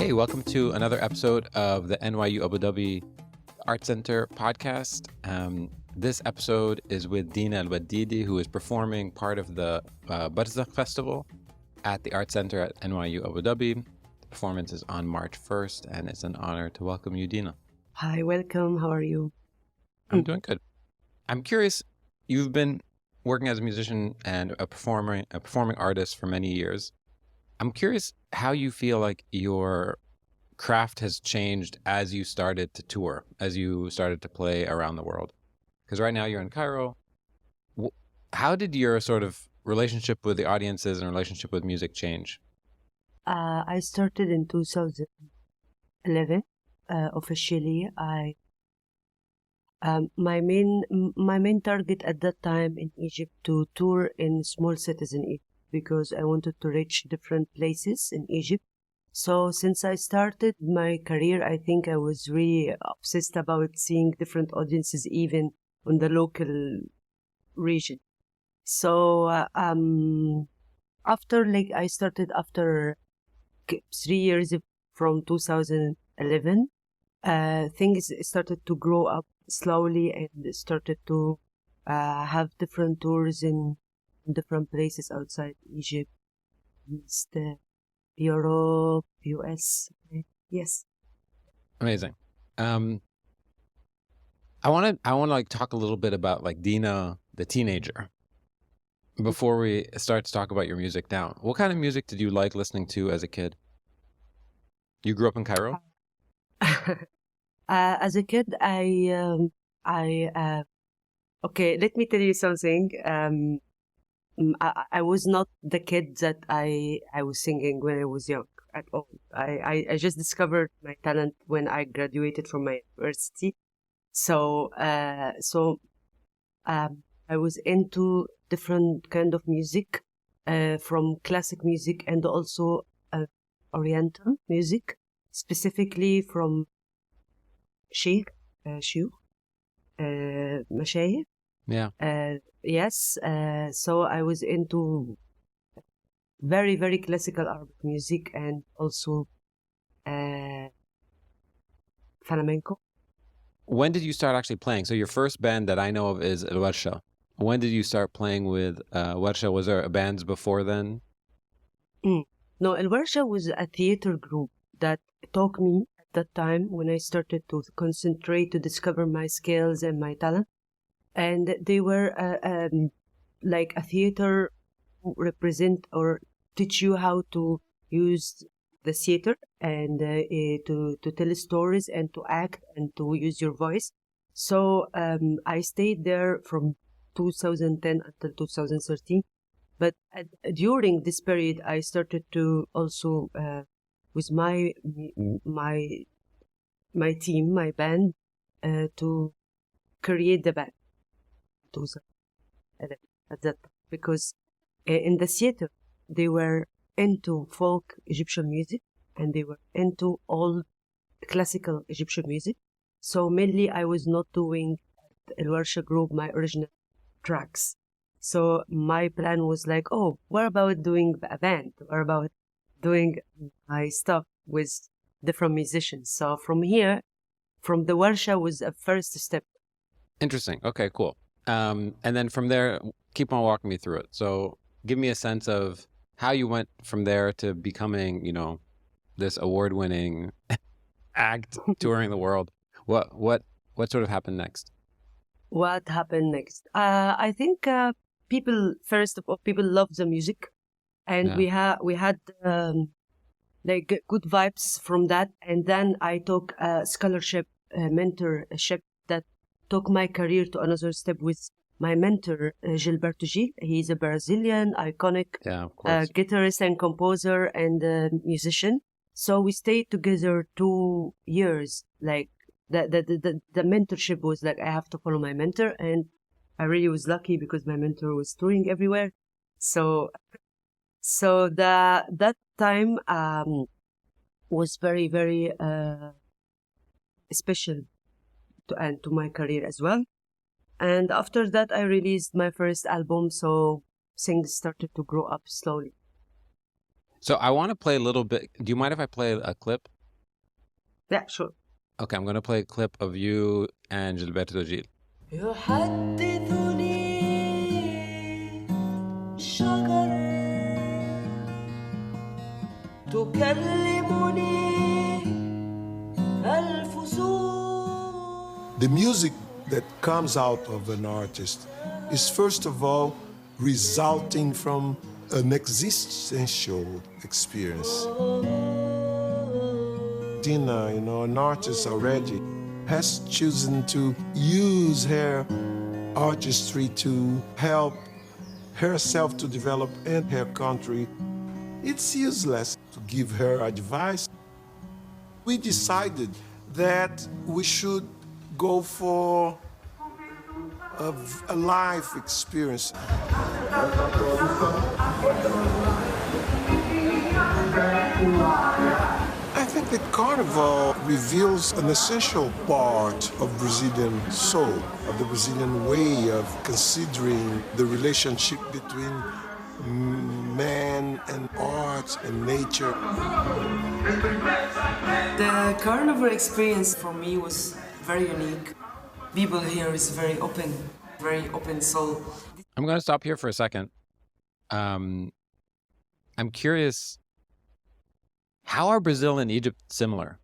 Hey, welcome to another episode of the NYU Abu Dhabi Arts Center Podcast. This episode is with Dina El Wedidi, who is performing part of the Bandahlak Festival at the Arts Center at NYU Abu Dhabi. The performance is on March 1st, and it's an honor to welcome you, Dina. Hi, welcome. How are you? I'm doing good. I'm curious, you've been working as a musician and a performing artist for many years. I'm curious how you feel like your craft has changed as you started to tour, as you started to play around the world. Because right now you're in Cairo. How did your sort of relationship with the audiences and relationship with music change? I started in 2011. Officially, my main target at that time in Egypt to tour in small cities in Egypt, because I wanted to reach different places in Egypt. So since I started my career, I think I was really obsessed about seeing different audiences, even on the local region. So I started after 3 years from 2011. Things started to grow up slowly and started to have different tours in different places outside Egypt, East Europe, US. Yes. Amazing. I want to like talk a little bit about like Dina, the teenager, before we start to talk about your music now. What kind of music did you like listening to as a kid? You grew up in Cairo? As a kid, okay, let me tell you something. I was not the kid that I was singing when I was young at all. I just discovered my talent when I graduated from my university. So I was into different kind of music, from classic music and also Oriental music, specifically from Sheikh, Mashayikh. Yeah. Yes. So I was into very, very classical Arabic music and also flamenco. When did you start actually playing? So your first band that I know of is El-Leil. When did you start playing with El-Leil? Was there bands before then? No, El-Leil was a theater group that taught me at that time when I started to concentrate to discover my skills and my talent. And they were like a theater who represent or teach you how to use the theater and to tell stories and to act and to use your voice. So I stayed there from 2010 until 2013. But during this period, I started to also with my team, my band, to create the band. 2011 at that time, because in the theater they were into folk Egyptian music and they were into all classical Egyptian music. So mainly I was not doing El-Leil group my original tracks. So my plan was like, oh, what about doing a band? What about doing my stuff with different musicians? So from here, from the Warsha was a first step. Interesting. Okay, cool. And then from there, keep on walking me through it. So give me a sense of how you went from there to becoming, this award-winning act touring the world. What sort of happened next? What happened next? I think people love the music, and Yeah. we had like good vibes from that. And then I took a scholarship, mentorship that took my career to another step with my mentor, Gilberto Gil. He's a Brazilian iconic guitarist and composer and musician. So we stayed together 2 years. Like the mentorship was like I have to follow my mentor, and I really was lucky because my mentor was touring everywhere. So that time was very, very special to my career as well. And after that, I released my first album, so things started to grow up slowly. So I want to play a little bit. Do you mind if I play a clip? Yeah, sure. Okay, I'm going to play a clip of you and Gilberto Gil. يحدثني شجر تكلمني الفصول. The music that comes out of an artist is first of all resulting from an existential experience. Dina, an artist already, has chosen to use her artistry to help herself to develop and her country. It's useless to give her advice. We decided that we should go for a life experience. I think that Carnival reveals an essential part of Brazilian soul, of the Brazilian way of considering the relationship between man and art and nature. The carnival experience for me was very unique. People here is very open soul. I'm going to stop here for a second. I'm curious, how are Brazil and Egypt similar?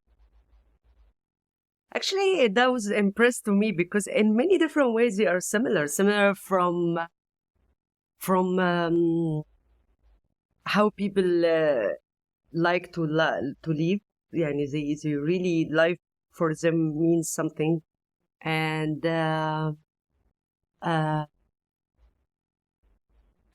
Actually, that was impressed to me because in many different ways they are similar from how people like to live. Yani they really life for them means something, and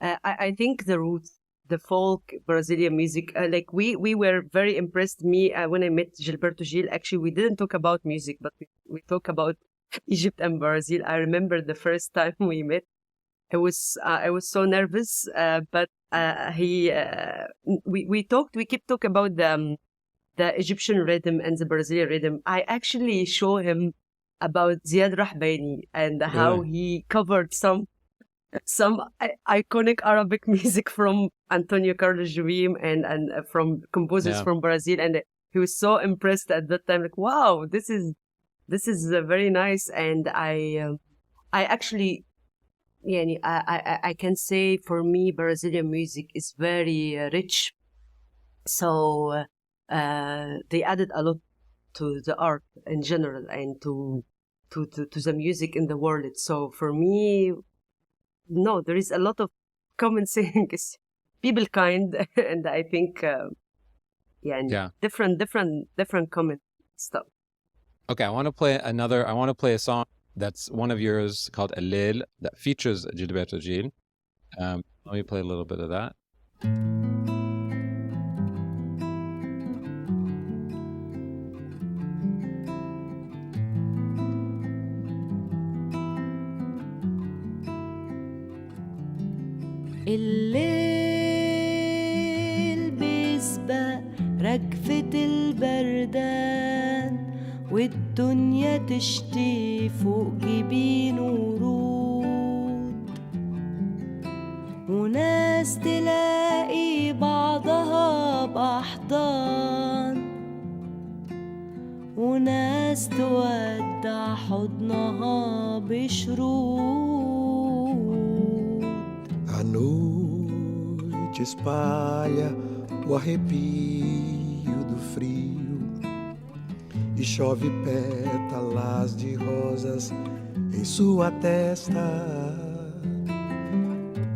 I think the roots, the folk Brazilian music, like we were very impressed. Me when I met Gilberto Gil, actually we didn't talk about music, but we talk about Egypt and Brazil. I remember the first time we met. I was so nervous, but we talked. We kept talking about the Egyptian rhythm and the Brazilian rhythm. I actually show him about Ziad Rahbani and how he covered some iconic Arabic music from Antonio Carlos Jobim and from composers from Brazil, and he was so impressed at that time. Like, wow, this is very nice, and I actually. Yeah, I can say for me Brazilian music is very rich, so they added a lot to the art in general and to the music in the world. So for me, no, there is a lot of common things. People kind, and I think different common stuff. Okay, I want to play a song that's one of yours called El-Leil that features Gilberto Gil. Let me play a little bit of that. الليل بيسبق رجفة البردان والدنيا تشتي فوق جبين ورود وناس تلاقي بعضها بأحضان وناس تودع حضنها بشرود. A noite espalha o arrepio do frio e chove pétalas de rosas em sua testa.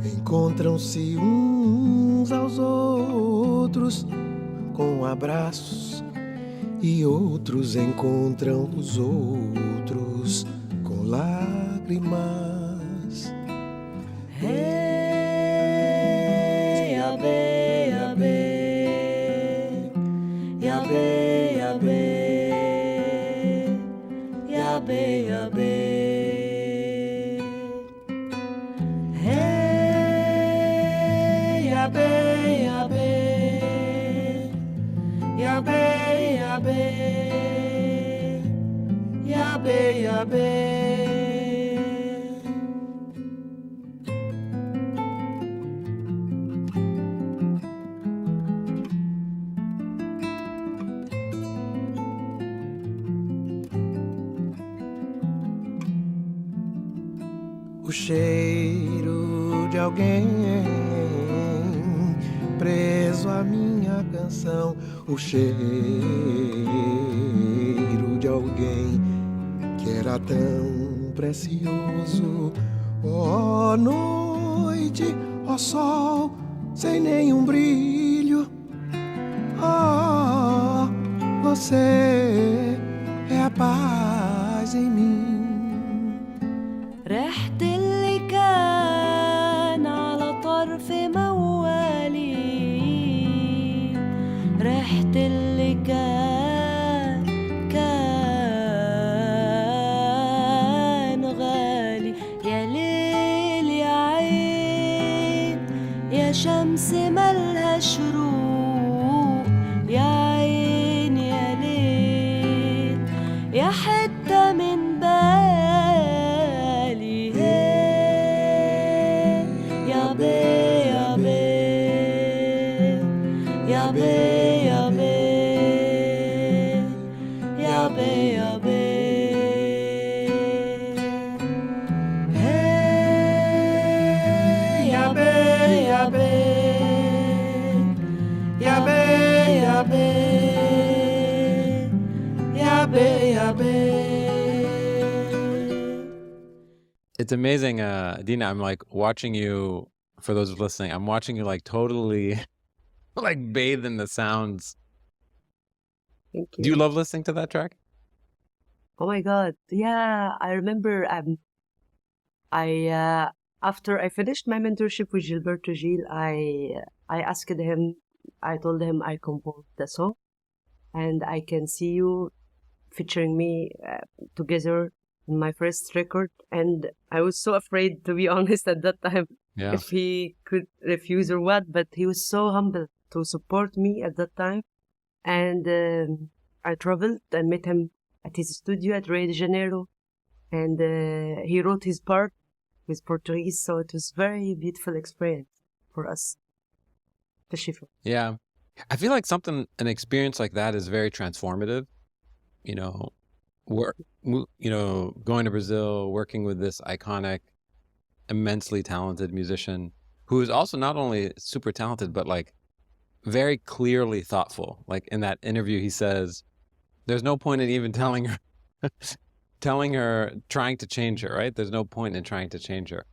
Encontram-se uns aos outros com abraços e outros encontram os outros com lágrimas. Hey, yabe, yabe, yabe, yabe. Yabe, yabe. Hey, yabe, yabe. Yabe, yabe. Yabe, yabe. cheiro de alguém preso à minha canção, o cheiro de alguém que era tão precioso. Ó noite, ó sol, sem nenhum brilho. Ó, você é a paz em mim. رحت اللي كان على طرف موالي، رحت اللي كان غالي. يا ليل يا عين يا شمس ملها شروق، يا عين يا ليل يا حتة من بالي. يا بي يا بي يا بي يا بي يا بي يا بي. Hey, ya be, ya be, ya be, ya be, ya be, ya be. It's amazing, Dina. I'm like watching you, for those listening, I'm watching you like totally like bathe in the sounds. Thank you. Do you love listening to that track? Oh my God. Yeah, I remember after I finished my mentorship with Gilberto Gil, I asked him, I told him I composed the song and I can see you featuring me together in my first record. And I was so afraid, to be honest, at that time, Yeah. if he could refuse or what, but he was so humble to support me at that time. And I traveled and met him at his studio at Rio de Janeiro, and he wrote his part with Protégé, so it was very beautiful experience for us. Yeah. I feel like an experience like that is very transformative. You know, going to Brazil, working with this iconic, immensely talented musician who is also not only super talented, but like very clearly thoughtful. Like in that interview, he says, there's no point in even telling her, trying to change her, right? There's no point in trying to change her.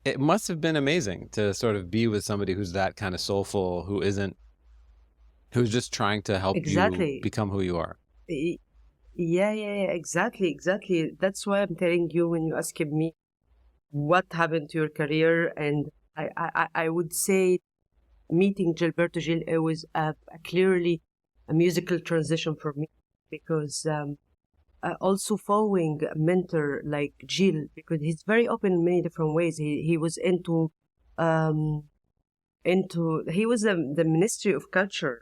It must have been amazing to sort of be with somebody who's that kind of soulful, who's just trying to help Exactly. you become who you are. Yeah, exactly. That's why I'm telling you when you ask me what happened to your career, and I would say meeting Gilberto Gil, it was clearly a musical transition for me, because also following a mentor like Gil, because he's very open in many different ways. He was into he was the Ministry of Culture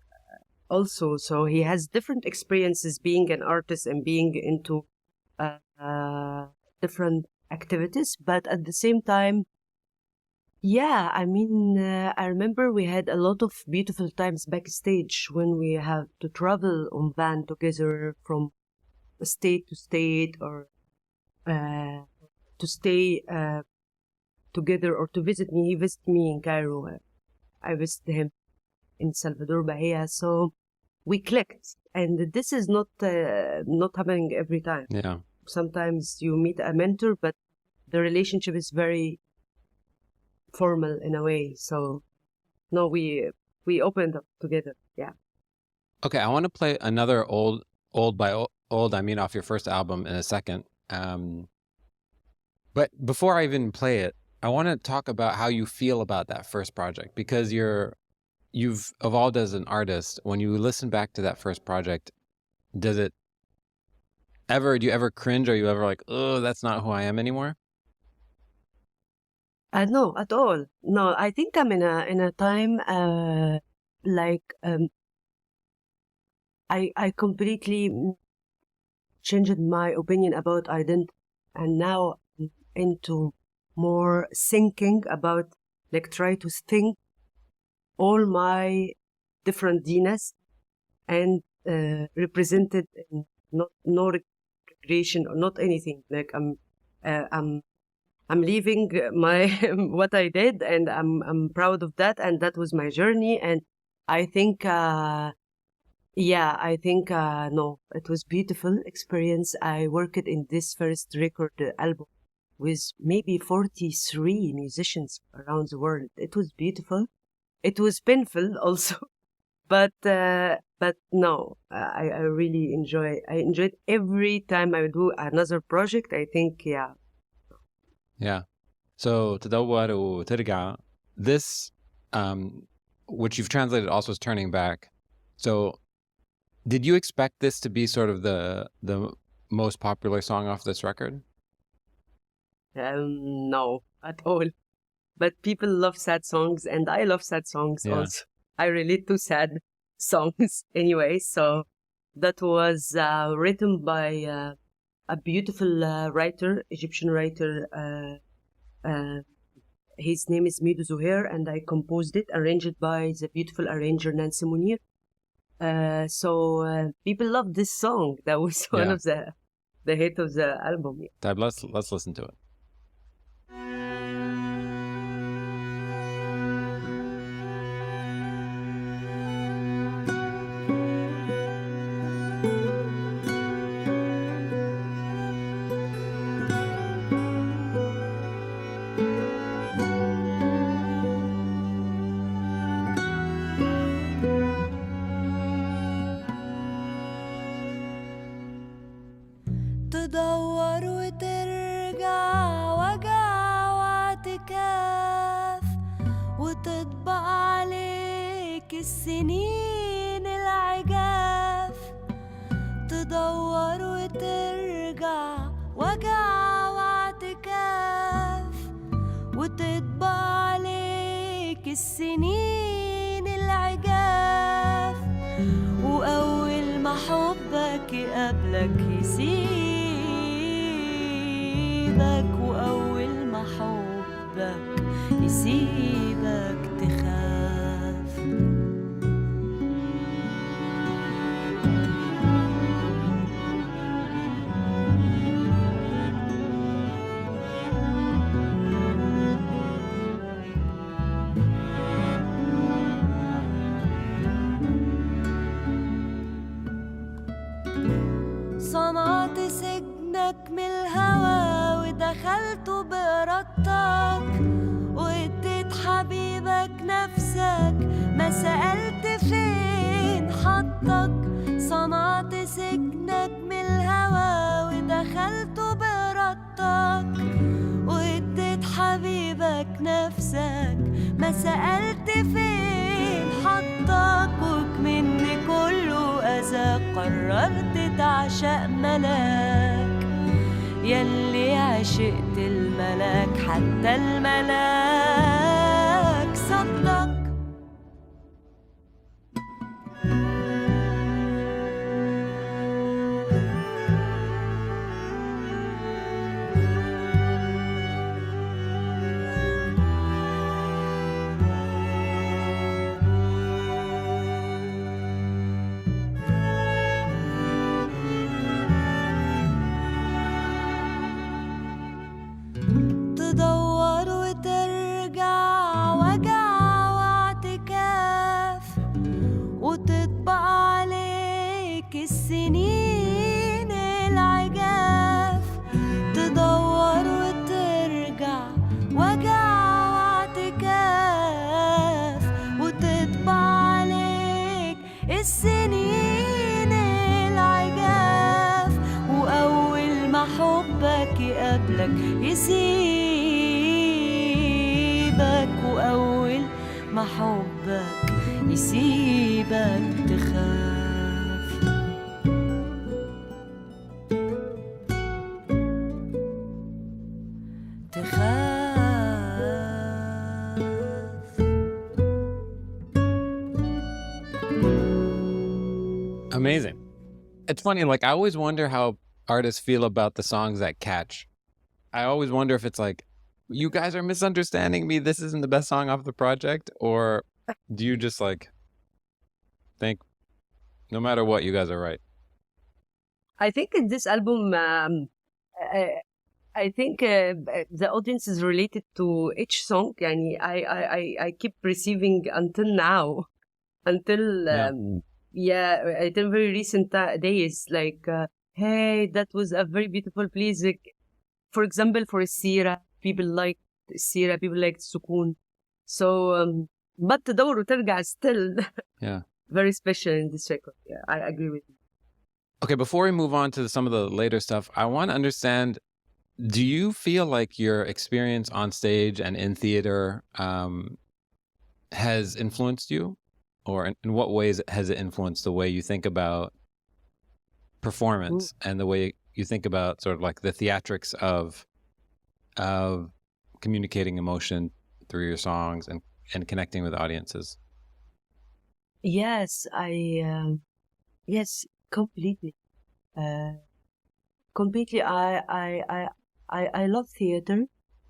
also, so he has different experiences being an artist and being into different activities, but at the same time, yeah, I mean, I remember we had a lot of beautiful times backstage when we have to travel on van together from state to state, or to stay together, or to visit me. He visited me in Cairo. I visited him in Salvador Bahia. So we clicked, and this is not happening every time. Yeah. Sometimes you meet a mentor, but the relationship is very formal in a way. So no, we opened up together. Yeah. Okay, I want to play another old I mean off your first album in a second. But before I even play it, I want to talk about how you feel about that first project, because you've evolved as an artist. When you listen back to that first project, do you ever cringe? Or you ever like, oh, that's not who I am anymore? No, at all. No, I think I'm in a time I completely changed my opinion about identity, and now I'm into more thinking about, like, try to think all my different Dinas and represented in no immigration or not anything. Like I'm leaving my what I did, and I'm proud of that, and that was my journey. And I think no, it was beautiful experience. I worked in this first record album with maybe 43 musicians around the world. It was beautiful. It was painful also, but no, I really enjoy. I enjoyed every time I do another project. I think Yeah. So Tedawar or Tergaa, this, which you've translated also as turning back. So did you expect this to be sort of the most popular song off this record? no, at all. But people love sad songs, and I love sad songs also. I relate to sad songs anyway. So that was written by a beautiful writer, Egyptian writer. His name is Mido Zuhair, and I composed it, arranged by the beautiful arranger Nancy Munir. So people love this song. That was one of the hit of the album. Let's listen to it. تدور وترجع وجع واعتكاف وتطبق عليك السنين العجاف. تدور وترجع وجع واعتكاف وتطبق عليك السنين العجاف. وأول ما حبك يقابلك يسيبك وأول ما حبك يسيبك تخاف. صنعت سجنك من الهوى ودخلت بإرادتك واديت حبيبك نفسك ما سألت فين حطك. صنعت سجنك من الهوى ودخلت بإرادتك واديت حبيبك نفسك ما سألت فين حطك. وكمني كله أذى قررت تعشق ملاك يلي عشقت الملاك حتى الملاك صدق. تدور وترجع وجع واعتكاف وتطبق عليك السنين العجاف. تدور وترجع وجع واعتكاف وتطبق عليك السنين العجاف. وأول ما حبك يقابلك يسيبك وأول ما حبك يسيبك تخاف. Amazing. It's funny, like I always wonder how artists feel about the songs that catch. I always wonder if it's like, you guys are misunderstanding me, this isn't the best song off the project, or do you just like think no matter what, you guys are right? I think in this album, I think the audience is related to each song. Yani, I keep receiving until now, until until very recent days, like, hey, that was a very beautiful place. Like, for example, for Sira, people like Sira, people like Sukun. So, but Tedawar Tergaa is still very special in this record. Yeah, I agree with you. Okay, before we move on to some of the later stuff, I want to understand, do you feel like your experience on stage and in theater has influenced you? Or in what ways has it influenced the way you think about performance and the way you think about sort of like the theatrics of communicating emotion through your songs and connecting with audiences? Yes, yes, completely. Completely. I love theater.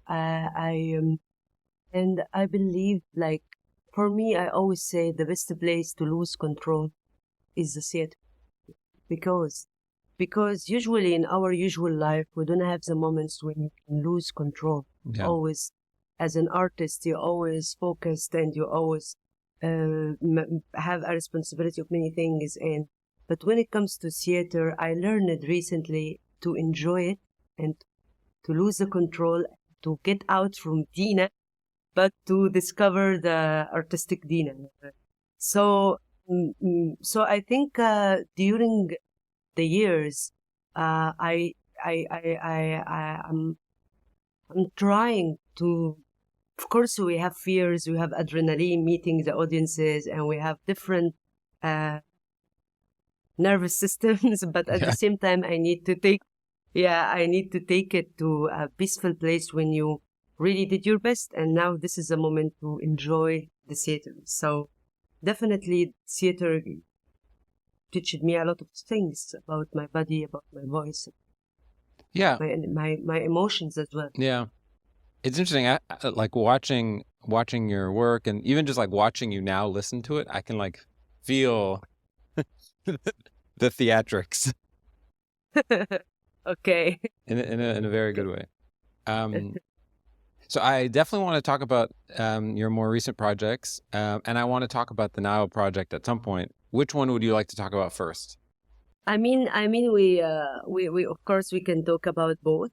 And I believe, like, for me, I always say the best place to lose control is the theater. Because usually in our usual life, we don't have the moments when you can lose control. Yeah. Always, as an artist, you're always focused and you always have a responsibility of many things. But when it comes to theater, I learned recently to enjoy it and to lose the control, to get out from Dina, but to discover the artistic Dina. So I think during the years, I'm trying to. Of course, we have fears, we have adrenaline meeting the audiences, and we have different nervous systems. But at the same time, I need to take it to a peaceful place when you really did your best, and now this is a moment to enjoy the theater. So definitely theater teached me a lot of things about my body, about my voice, my emotions as well. Yeah, it's interesting. I like watching your work, and even just like watching you now listen to it, I can like feel the theatrics. Okay. In a very good way. So I definitely want to talk about your more recent projects, and I want to talk about the Nile Project at some point. Which one would you like to talk about first? I mean, we of course we can talk about both.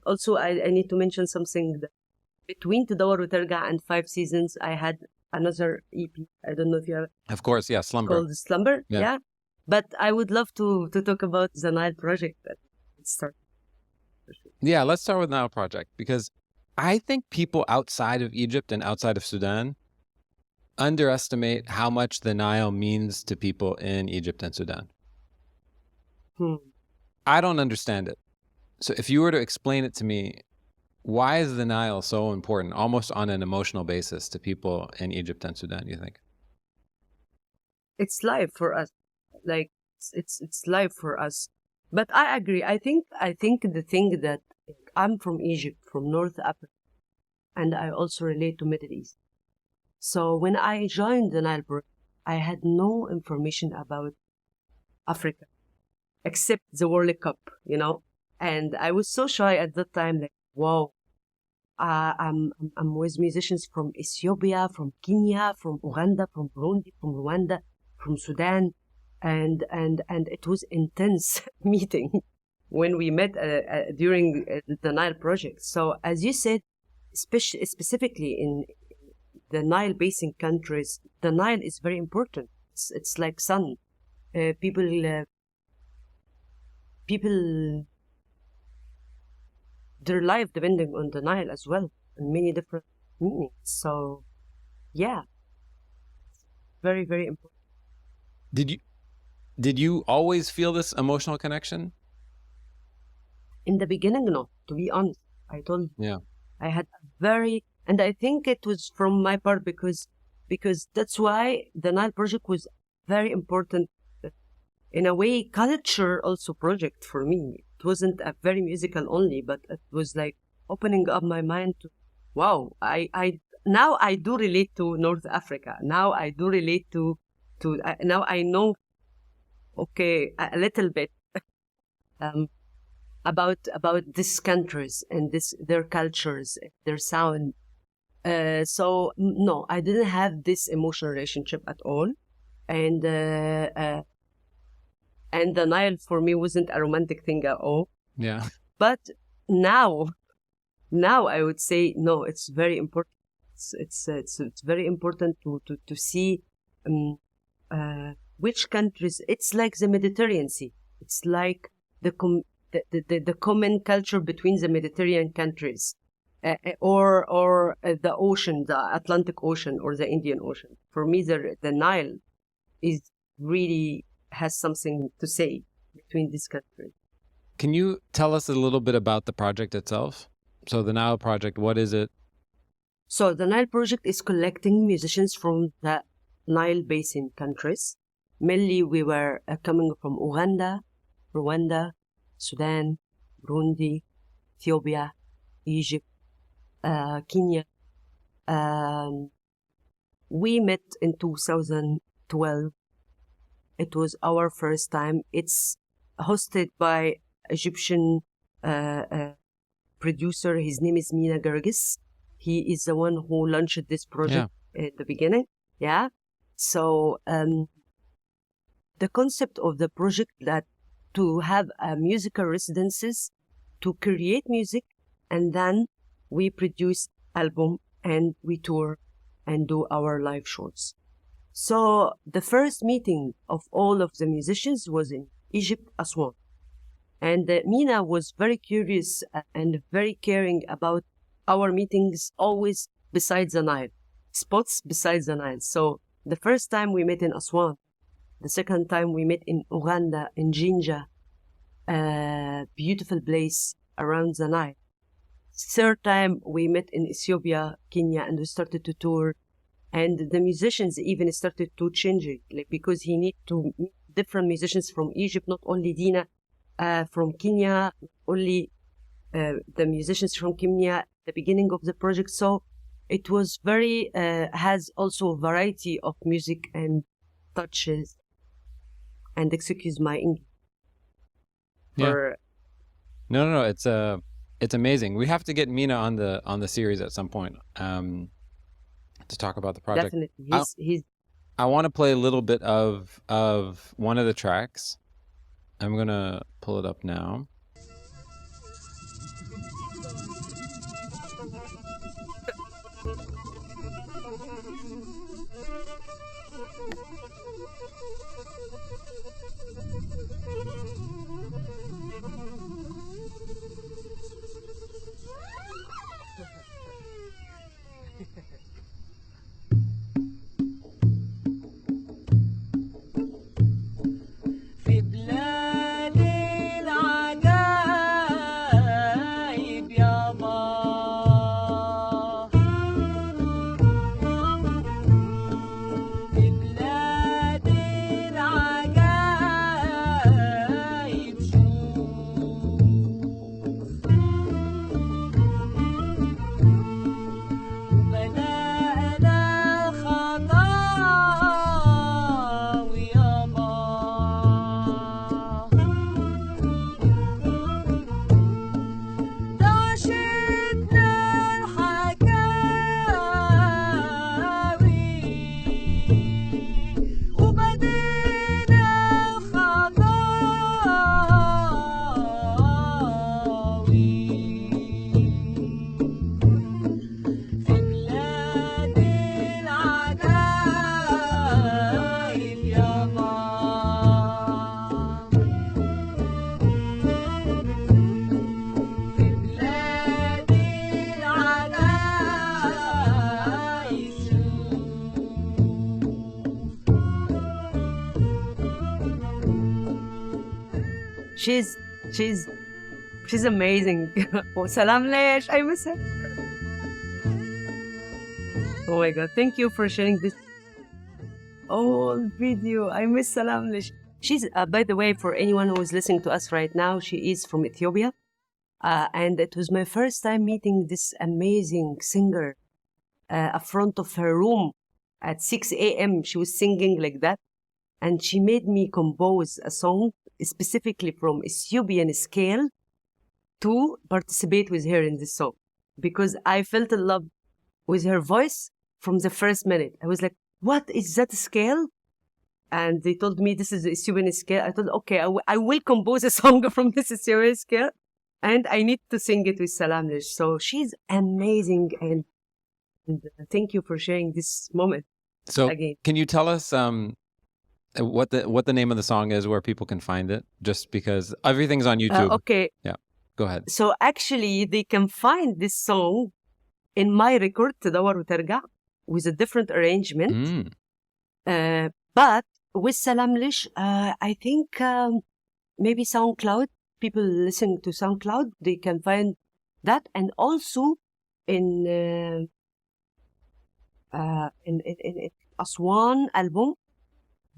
Also, I need to mention something that between Tedawar Tergaa and 5 Seasons, I had another EP. I don't know if you have. Of course, yeah, Slumber. Called Slumber, yeah. But I would love to talk about the Nile Project. Let's start. Yeah, let's start with Nile Project, because I think people outside of Egypt and outside of Sudan underestimate how much the Nile means to people in Egypt and Sudan. I don't understand it. So if you were to explain it to me, why is the Nile so important, almost on an emotional basis, to people in Egypt and Sudan, you think? It's life for us. Like, it's life for us. But I agree. I think the thing that I'm from Egypt, from North Africa, and I also relate to Middle East. So when I joined the Nile Project, I had no information about Africa, except the World Cup, And I was so shy at that time, like, wow, I'm with musicians from Ethiopia, from Kenya, from Uganda, from Burundi, from Rwanda, from Sudan. And it was intense meeting when we met during the Nile Project. So as you said, specifically in the Nile basin countries, the Nile is very important. It's like sun. People, their life depending on the Nile as well, and many different meanings. So, yeah, very, very important. Did you always feel this emotional connection? In the beginning, no. To be honest, I told you. Yeah. I had and I think it was from my part because that's why the Nile Project was very important, in a way, culture also project for me. It wasn't a very musical only, but it was like opening up my mind to, wow, now I do relate to North Africa. Now I do relate to now I know, okay, a little bit about these countries and their cultures, their sound. So no, I didn't have this emotional relationship at all, and the Nile for me wasn't a romantic thing at all. Yeah. But now I would say no, it's very important. It's very important to see which countries. It's like the Mediterranean Sea. It's like the common culture between the Mediterranean countries, or the ocean, the Atlantic Ocean or the Indian Ocean. For me, the Nile is really has something to say between these countries. Can you tell us a little bit about the project itself? So the Nile Project, what is it? So the Nile Project is collecting musicians from the Nile Basin countries. Mainly we were coming from Uganda, Rwanda, Sudan, Burundi, Ethiopia, Egypt, Kenya. We met in 2012. It was our first time. It's hosted by Egyptian producer. His name is Mina Gergis. He is the one who launched this project at the beginning. Yeah. So the concept of the project that to have musical residencies to create music, and then we produce album and we tour and do our live shows. So the first meeting of all of the musicians was in Egypt, Aswan. And Mina was very curious and very caring about our meetings always besides the Nile, spots besides the Nile. So the first time we met in Aswan, the second time we met in Uganda, in Jinja, a beautiful place around the Nile. Third time we met in Ethiopia, Kenya, and we started to tour. And the musicians even started to change it, like, because he need to meet different musicians from Egypt, not only Dina from Kenya, only the musicians from Kenya at the beginning of the project. So it was very, has also a variety of music and touches. And excuse my English. Yeah. No. It's amazing. We have to get Mina on the series at some point to talk about the project. Definitely. I want to play a little bit of one of the tracks. I'm gonna pull it up now. She's amazing. Oh, salam lesh. I miss her. Oh my God. Thank you for sharing this video. I miss salam lesh. She's, by the way, for anyone who is listening to us right now, she is from Ethiopia. And it was my first time meeting this amazing singer in front of her room at 6 a.m. She was singing like that. and she made me compose a song specifically from Ethiopian scale to participate with her in this song, because I felt in love with her voice from the first minute. I was like, what is that scale? And they told me this is the Ethiopian scale. I thought, okay, I will compose a song from this Ethiopian scale, and I need to sing it with Salamlish. So she's amazing, and thank you for sharing this moment. So again, can you tell us what the name of the song is, where people can find it? Just because everything's on YouTube. Okay. Yeah, go ahead. So actually, they can find this song in my record, Tedawar Tergaa, with a different arrangement. But with Salamlish, I think maybe SoundCloud, people listening to SoundCloud, they can find that. And also in Aswan album,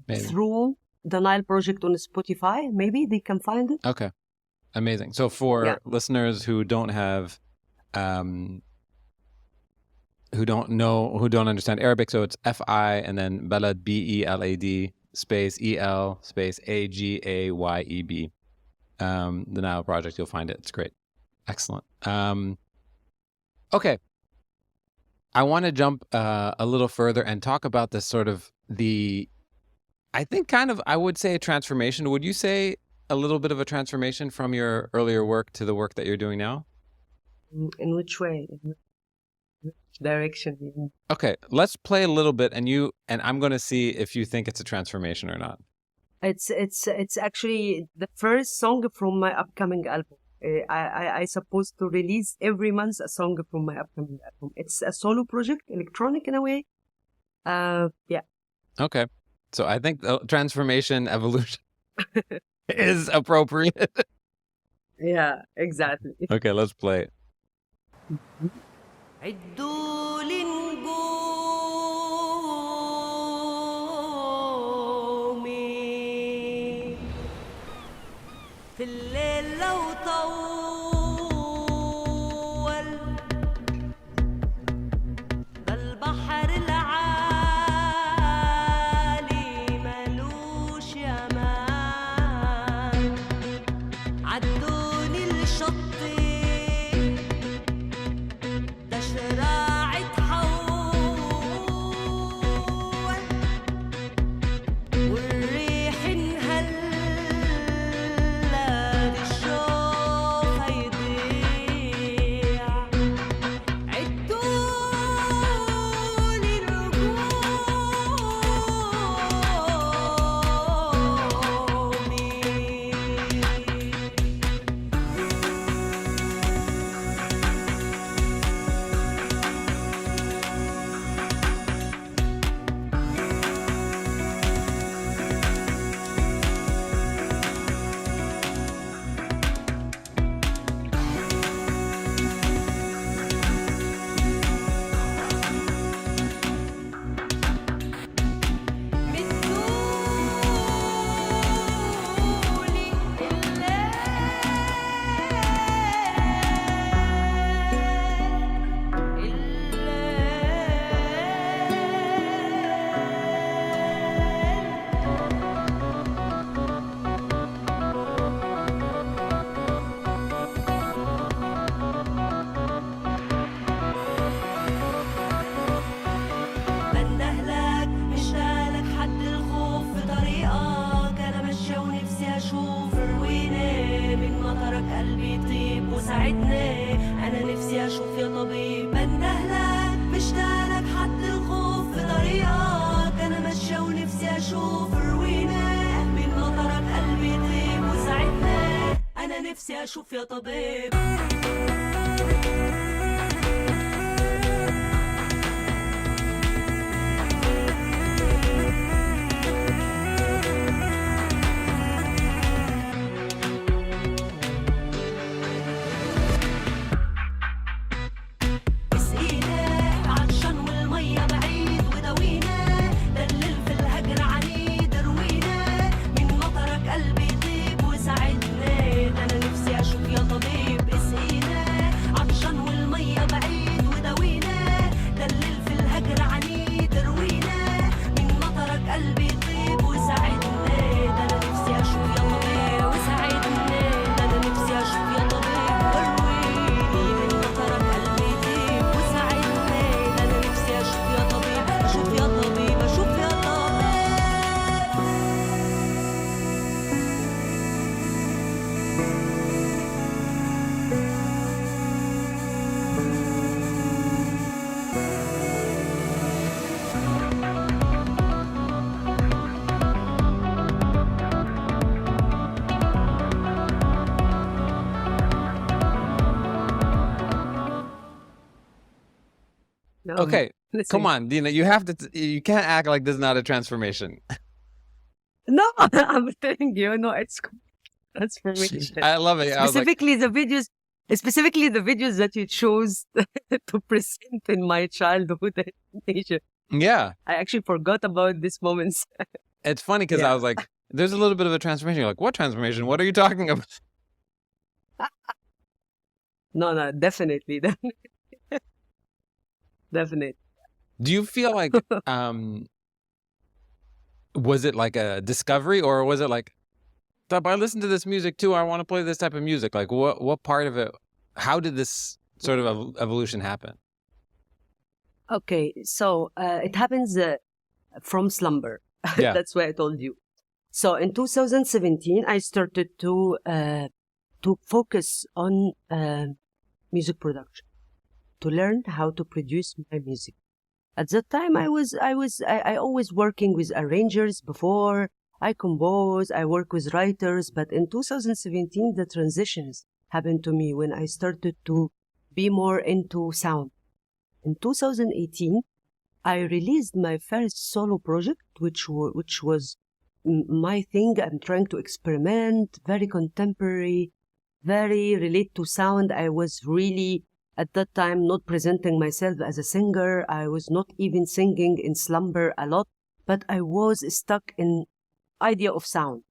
Amazing. Through the Nile Project on Spotify, maybe they can find it. Okay, amazing. So for listeners who don't have, who don't understand Arabic, so it's F-I and then Balad, B-E-L-A-D space E-L space A-G-A-Y-E-B. The Nile Project, you'll find it. It's great. Excellent. Okay. I want to jump a little further and talk about this sort of I think kind of, I would say a transformation. Would you say a little bit of a transformation from your earlier work to the work that you're doing now? In which way? In which direction? Okay, let's play a little bit, and I'm going to see if you think it's a transformation or not. It's actually the first song from my upcoming album. I supposed to release every month a song from my upcoming album. It's a solo project, electronic in a way. Yeah. Okay. So I think the transformation evolution is appropriate. Yeah, exactly. Okay, let's play it. في الليل لو طول ده البحر العالي ملوش يمان عدوني الشطين ده شراعي تحول والريح انهل نفسي أشوف يا طبيب عطشان No, Okay, listen. come on, Dina. You have to. You can't act like this is not a transformation. No, I'm telling you, no, it's transformation. I love it. I was like, Specifically the videos that you chose to present in my childhood and teenager. yeah. I actually forgot about these moments. It's funny because I Yeah. was like, there's a little bit of a transformation. You're like, what transformation? What are you talking about? No, definitely. Definitely. Do you feel like, was it like a discovery, or was it like, "Dab, I listen to this music too. I want to play this type of music." Like, what part of it? How did this sort of evolution happen? Okay, so it happens from Slumber. Yeah. That's why I told you. So in 2017, I started to focus on music production, to learn how to produce my music. At that time, I always working with arrangers before I compose. I work with writers, but in 2017, the transitions happened to me when I started to be more into sound. In 2018, I released my first solo project, which was my thing. I'm trying to experiment, very contemporary, very relate to sound. I was really, at that time, not presenting myself as a singer. I was not even singing in Slumber a lot, but I was stuck in idea of sound.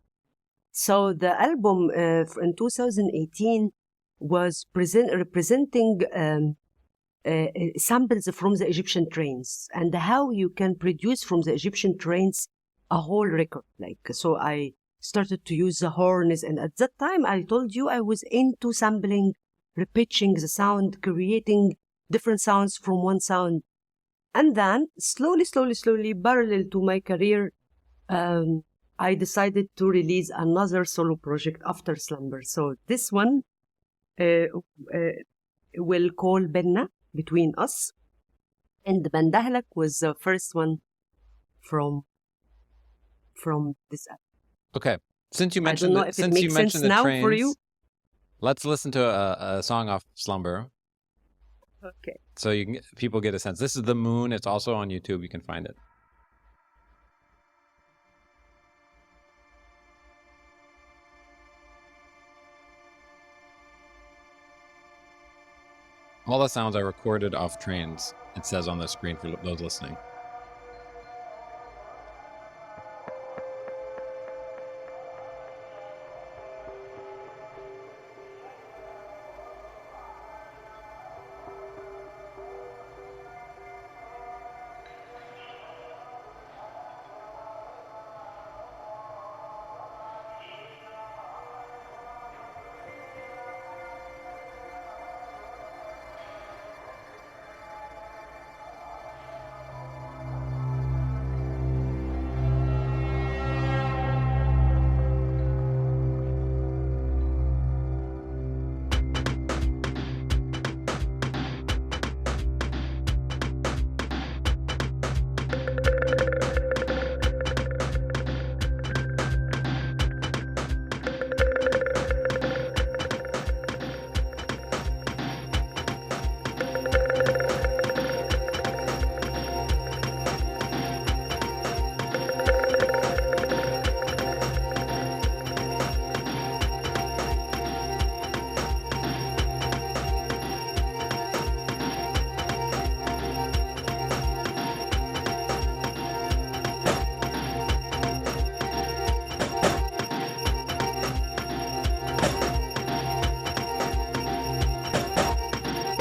So the album in 2018 was representing samples from the Egyptian trains and how you can produce from the Egyptian trains a whole record. So I started to use the horns, and at that time I told you I was into sampling, repitching the sound, creating different sounds from one sound. And then slowly, parallel to my career, I decided to release another solo project after Slumber. So this one will call Benna, Between Us, and the Bandahlak was the first one from this album. Okay. Since you I mentioned don't know if it since you makes sense mentioned the now trains, for you. let's listen to a song off Slumber, Okay. so people get a sense. This is The Moon. It's also on YouTube. You can find it. All the sounds are recorded off trains. It says on the screen for those listening.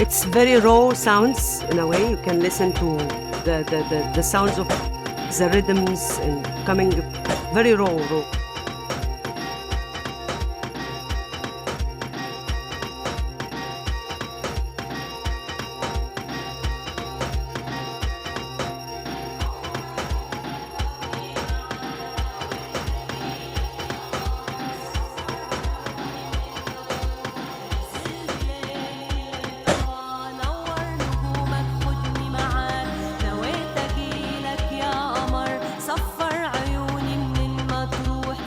It's very raw sounds in a way. You can listen to the sounds of the rhythms and coming very raw. نور نجومك خدني معاك نويت اجيلك يا قمر صفر عيوني من المطروح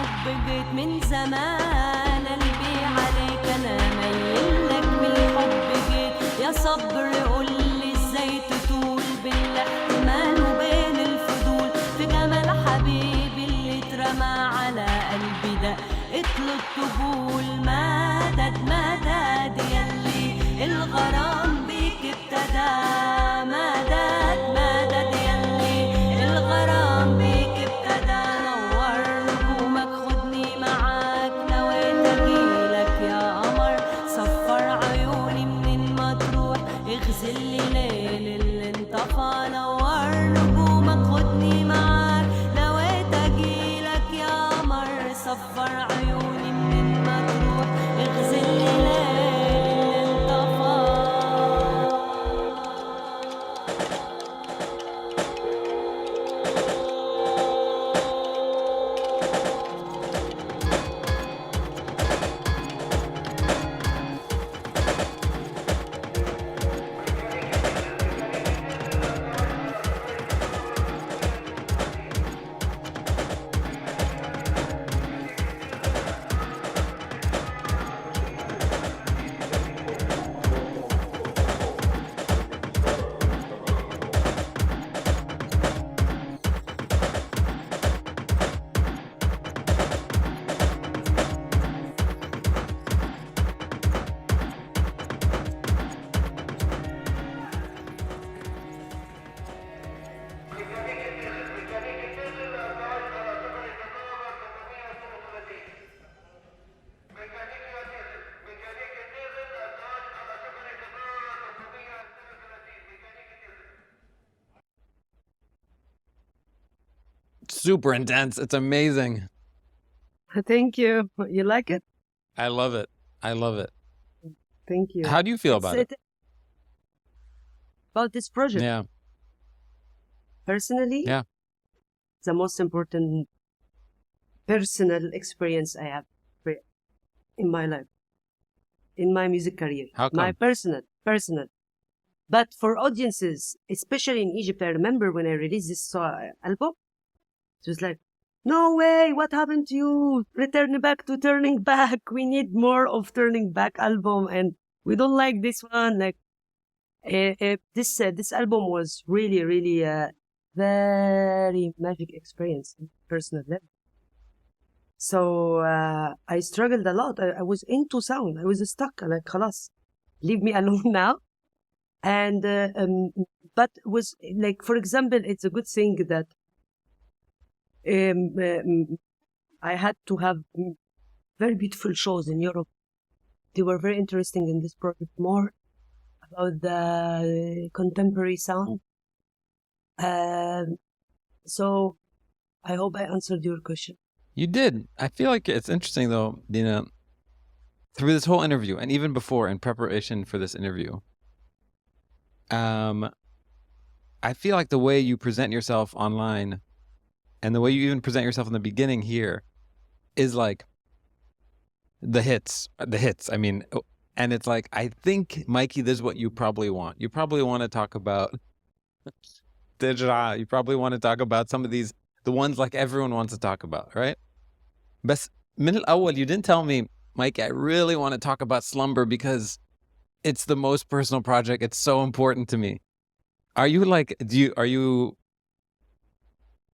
بالحب جيت من زمان قلبي عليك انا ميل لك بالحب جيت يا صبر قولي ازاي تطول بين الاحتمال وبين الفضول في جمال حبيبي اللي اترمى على قلبي ده اطلب طبول مدد مدد يلي الغرام بيك ابتدى مدد مدد يلي الغرام بيك ابتدى نور نجومك خدني معاك نويت اجيلك يا قمر صفر عيوني منين ما تروح اغزل لي ليل اللي انطفى نور نجومك خدني معاك نويت اجيلك يا قمر صفر عيوني منين ما تروح اغزل لي ليل اللي انطفى Super intense. It's amazing. Thank you. You like it? I love it. I love it. Thank you. How do you feel about it? About this project? Yeah. Personally? Yeah. It's the most important personal experience I have in my life, in my music career. How come? My personal. But for audiences, especially in Egypt, I remember when I released this album, it was like, no way, what happened to you? Return back to Turning Back. We need more of Turning Back album, and we don't like this one. Like, this album was really, really a very magic experience in personal level. So I struggled a lot. I was into sound. I was stuck. Like, خلاص, leave me alone now. And but was like, for example, it's a good thing that I had to have very beautiful shows in Europe. They were very interesting in this project, more about the contemporary sound. So I hope I answered your question. You did. I feel like it's interesting though, Dina, through this whole interview and even before in preparation for this interview, I feel like the way you present yourself online and the way you even present yourself in the beginning here is like the hits. I mean, and it's like, I think, Mikey, this is what you probably want. You probably want to talk about Tergaa. You probably want to talk about some of these, the ones like everyone wants to talk about, right? But min al-awwal, you didn't tell me, Mike, I really want to talk about Slumber because it's the most personal project. It's so important to me. Are you like, are you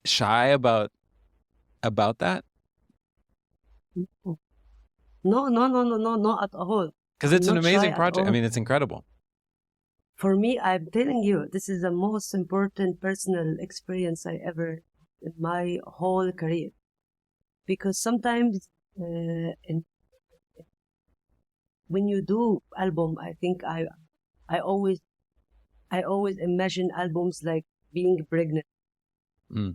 shy about that? No, not at all. Because it's an Not shy amazing at project. I all. mean, it's incredible. For me, I'm telling you, this is the most important personal experience I ever in my whole career. Because sometimes when you do album, I think I always imagine albums like being pregnant.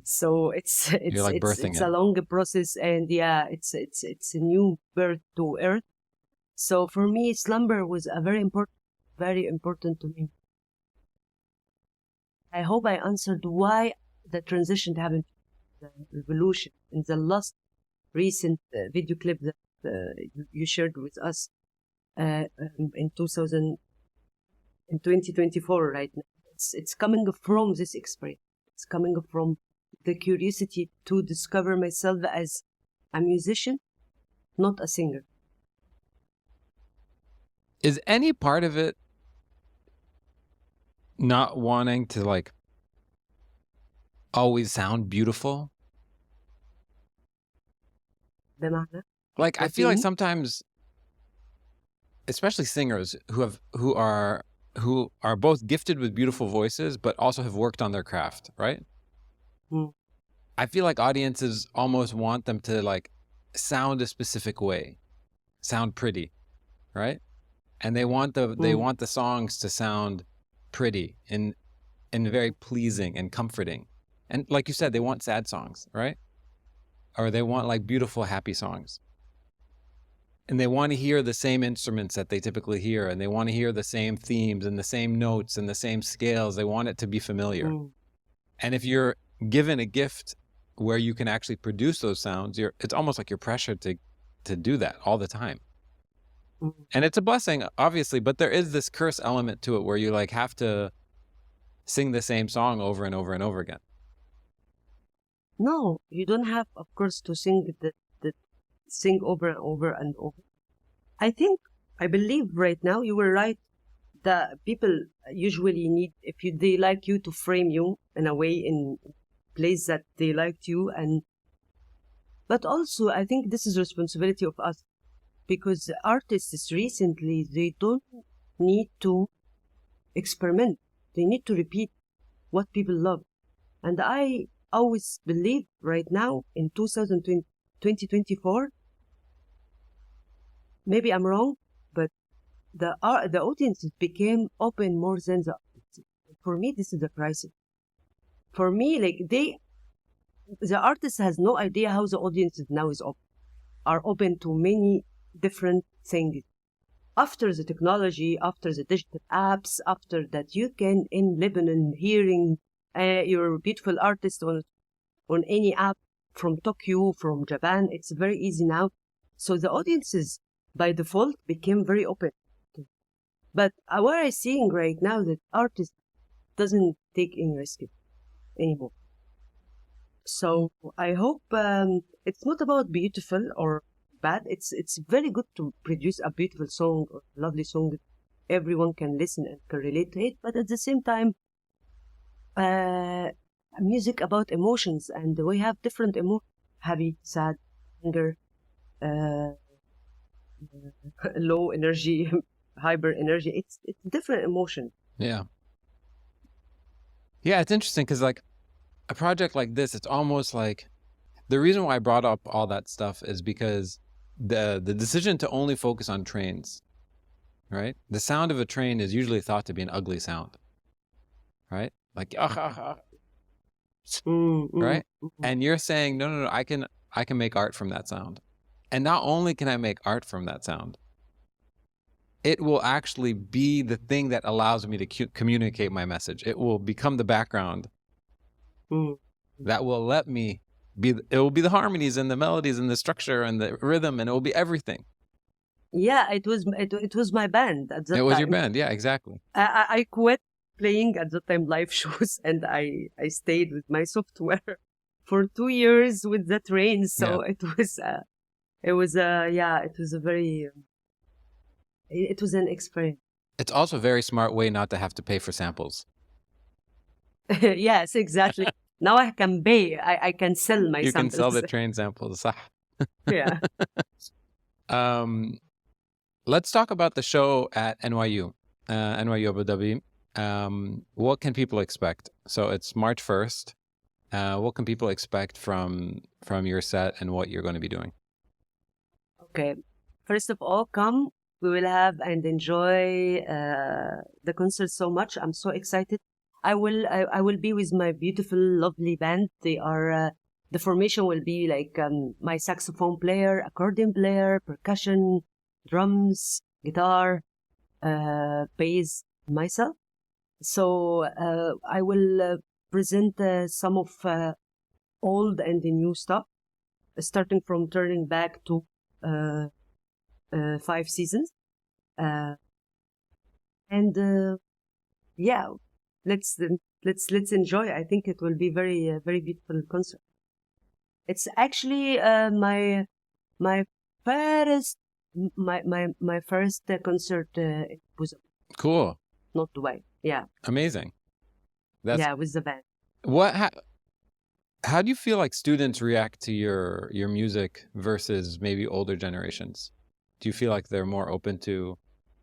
So it's like birthing it's it. a long process, and yeah, it's a new birth to earth. So for me, Slumber was a very important to me. I hope I answered why the transition happened, the revolution in the last recent video clip that you shared with us in 2024 right now. It's coming from this experience. It's coming from the curiosity to discover myself as a musician, not a singer. Is any part of it not wanting to like always sound beautiful? بمعنى Like I What do feel you like mean? sometimes, especially singers who are both gifted with beautiful voices but also have worked on their craft, right? Mm. I feel like audiences almost want them to like sound a specific way, sound pretty, right? And they want the songs to sound pretty and very pleasing and comforting. And like you said, they want sad songs, right? Or they want like beautiful, happy songs. And they want to hear the same instruments that they typically hear, and they want to hear the same themes and the same notes and the same scales. They want it to be familiar. And if you're given a gift where you can actually produce those sounds, it's almost like you're pressured to do that all the time. And it's a blessing, obviously, but there is this curse element to it where you like have to sing the same song over and over and over again. No, you don't have, of course, to sing sing over and over and over. I believe right now you were right that people usually need, they like you, to frame you in a way, in place that they liked you, but also I think this is responsibility of us, because artists recently, they don't need to experiment. They need to repeat what people love. And I always believe right now in 2024, maybe I'm wrong, but the audiences became open more than the artists. For me, this is a crisis. For me, like the artist has no idea how the audiences now are open to many different things. After the technology, after the digital apps, after that you can in Lebanon hearing your beautiful artist on any app from Tokyo, from Japan. It's very easy now. So the audiences by default became very open. But what I'm seeing right now, that artist doesn't take any risk anymore. So I hope it's not about beautiful or bad. It's very good to produce a beautiful song or a lovely song that everyone can listen and can relate to it. But at the same time, music about emotions, and we have different emotions: happy, sad, anger, low energy, hyper energy. It's different emotion. Yeah, it's interesting because like a project like this, it's almost like the reason why I brought up all that stuff is because the decision to only focus on trains, right? The sound of a train is usually thought to be an ugly sound, right? Like right? And you're saying no, I can make art from that sound. And not only can I make art from that sound, it will actually be the thing that allows me to communicate my message. It will become the background that will let me it will be the harmonies and the melodies and the structure and the rhythm, and it will be everything. Yeah, it was my band at that time. It was your band, yeah, exactly. I quit playing at the time live shows, and I stayed with my software for 2 years with the train. So it was an experience. It's also a very smart way not to have to pay for samples. Yes, exactly. Now I can pay. I can sell my you samples. can sell the train samples. صح. Yeah. Let's talk about the show at NYU Abu Dhabi. What can people expect? So it's March 1st. What can people expect from your set and what you're going to be doing? Okay. First of all, come. We will have and enjoy the concert so much. I'm so excited. I will be with my beautiful, lovely band. They are the formation will be like my saxophone player, accordion player, percussion, drums, guitar, bass, myself. So I will present some of old and the new stuff, starting from Turning Back to 5 seasons, and let's enjoy. I think it will be very very beautiful concert. It's actually my first my first concert in Abu Dhabi, Cool. not Dubai. Yeah, Amazing. That's yeah, with the band. how do you feel like students react to your music versus maybe older generations? Do you feel like they're more open to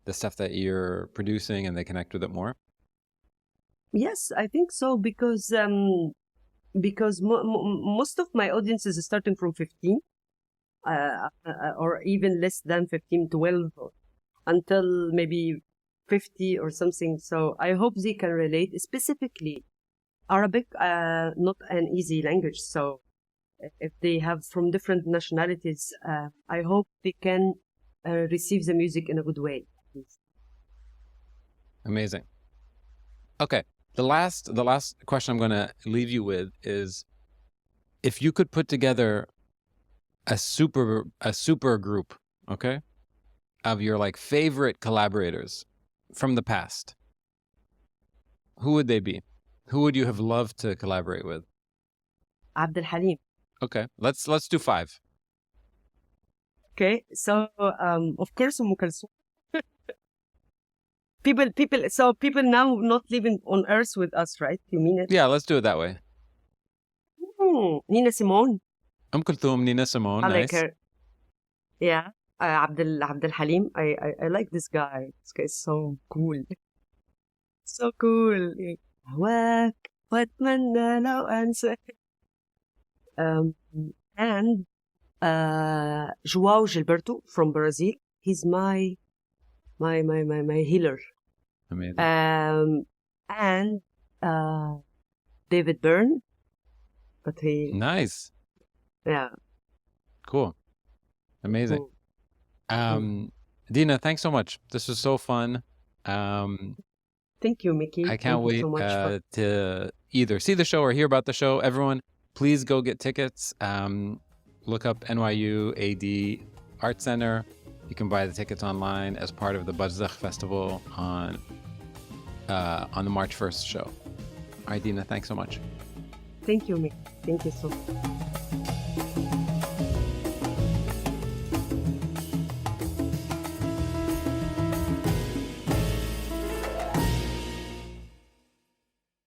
the stuff that you're producing and they connect with it more? Yes, I think so because most of my audience is starting from 15, or even less than 15, 12, until maybe 50 or something. So I hope they can relate, specifically Arabic, not an easy language. So if they have from different nationalities, I hope they can receive the music in a good way. Amazing. Okay. The last question I'm going to leave you with is, if you could put together a super group, okay, of your like favorite collaborators from the past, who would they be? Who would you have loved to collaborate with? Abdul Okay, let's do 5. Okay, so of course, people now not living on Earth with us, right? You mean it? Yeah, let's do it that way. Nina Simone. Kulthum, Nina Simone, I nice. like her. Yeah, Abdul Halim. I like this guy. This guy is so cool. So cool. هواك واتمنى لو انسى. And João Gilberto from Brazil. He's my healer. Amazing. And David Byrne, but he Nice. yeah. Cool. Amazing. Dina, thanks so much. This was so fun. Thank you, Mickey. I can't Thank wait you so much to either see the show or hear about the show. Everyone, please go get tickets. Look up NYUAD Arts Center. You can buy the tickets online as part of the Bandahlak Festival on the March 1st show. All right, Dina, thanks so much. Thank you, Mickey. Thank you so much.